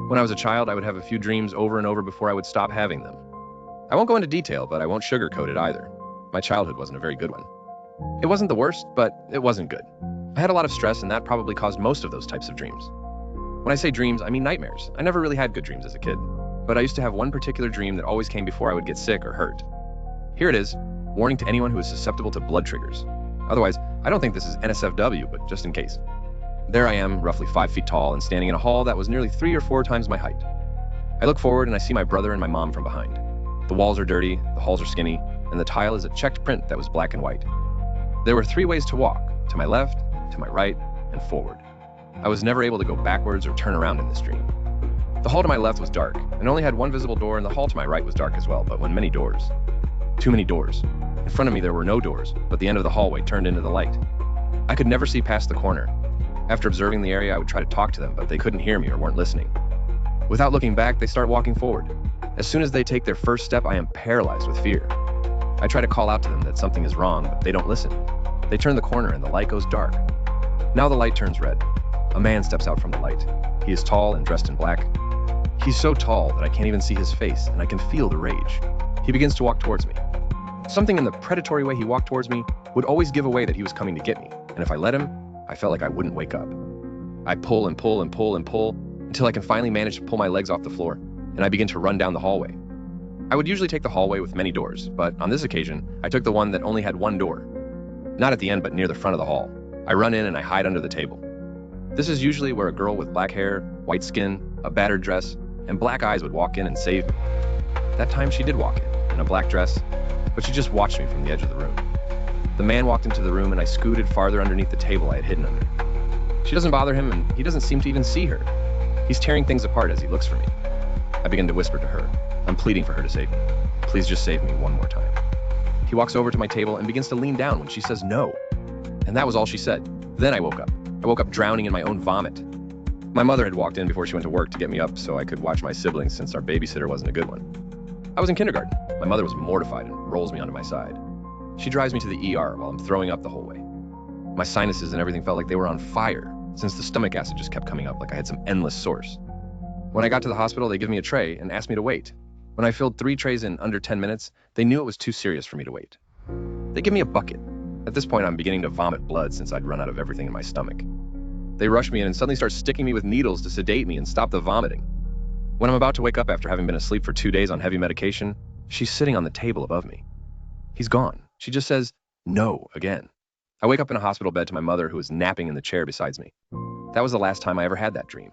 When I was a child, I would have a few dreams over and over before I would stop having them. I won't go into detail, but I won't sugarcoat it either. My childhood wasn't a very good one. It wasn't the worst, but it wasn't good. I had a lot of stress, and that probably caused most of those types of dreams. When I say dreams, I mean nightmares. I never really had good dreams as a kid, but I used to have one particular dream that always came before I would get sick or hurt. Here it is, warning to anyone who is susceptible to blood triggers. Otherwise, I don't think this is NSFW, but just in case. There I am, roughly 5 feet tall, and standing in a hall that was nearly 3 or 4 times my height. I look forward and I see my brother and my mom from behind. The walls are dirty, the halls are skinny, and the tile is a checked print that was black and white. There were 3 ways to walk: to my left, to my right, and forward. I was never able to go backwards or turn around in this dream. The hall to my left was dark, and only had one visible door, and the hall to my right was dark as well, but with many doors. Too many doors. In front of me there were no doors, but the end of the hallway turned into the light. I could never see past the corner. After observing the area, I would try to talk to them, but they couldn't hear me or weren't listening. Without looking back, they start walking forward. As soon as they take their first step, I am paralyzed with fear. I try to call out to them that something is wrong, but they don't listen. They turn the corner and the light goes dark. Now the light turns red. A man steps out from the light. He is tall and dressed in black. He's so tall that I can't even see his face, and I can feel the rage. He begins to walk towards me. Something in the predatory way he walked towards me would always give away that he was coming to get me, and if I let him, I felt like I wouldn't wake up. I pull and pull and pull and pull until I can finally manage to pull my legs off the floor, and I begin to run down the hallway. I would usually take the hallway with many doors, but on this occasion, I took the one that only had one door. Not at the end, but near the front of the hall. I run in and I hide under the table. This is usually where a girl with black hair, white skin, a battered dress, and black eyes would walk in and save me. That time she did walk in a black dress, but she just watched me from the edge of the room. The man walked into the room and I scooted farther underneath the table I had hidden under. She doesn't bother him and he doesn't seem to even see her. He's tearing things apart as he looks for me. I begin to whisper to her. I'm pleading for her to save me. Please just save me one more time. He walks over to my table and begins to lean down when she says no. And that was all she said. Then I woke up. I woke up drowning in my own vomit. My mother had walked in before she went to work to get me up so I could watch my siblings since our babysitter wasn't a good one. I was in kindergarten. My mother was mortified and rolls me onto my side. She drives me to the ER while I'm throwing up the whole way. My sinuses and everything felt like they were on fire since the stomach acid just kept coming up like I had some endless source. When I got to the hospital, they give me a tray and asked me to wait. When I filled 3 trays in under 10 minutes, they knew it was too serious for me to wait. They give me a bucket. At this point, I'm beginning to vomit blood since I'd run out of everything in my stomach. They rush me in and suddenly start sticking me with needles to sedate me and stop the vomiting. When I'm about to wake up after having been asleep for 2 days on heavy medication, she's sitting on the table above me. He's gone. She just says, no, again. I wake up in a hospital bed to my mother who is napping in the chair beside me. That was the last time I ever had that dream.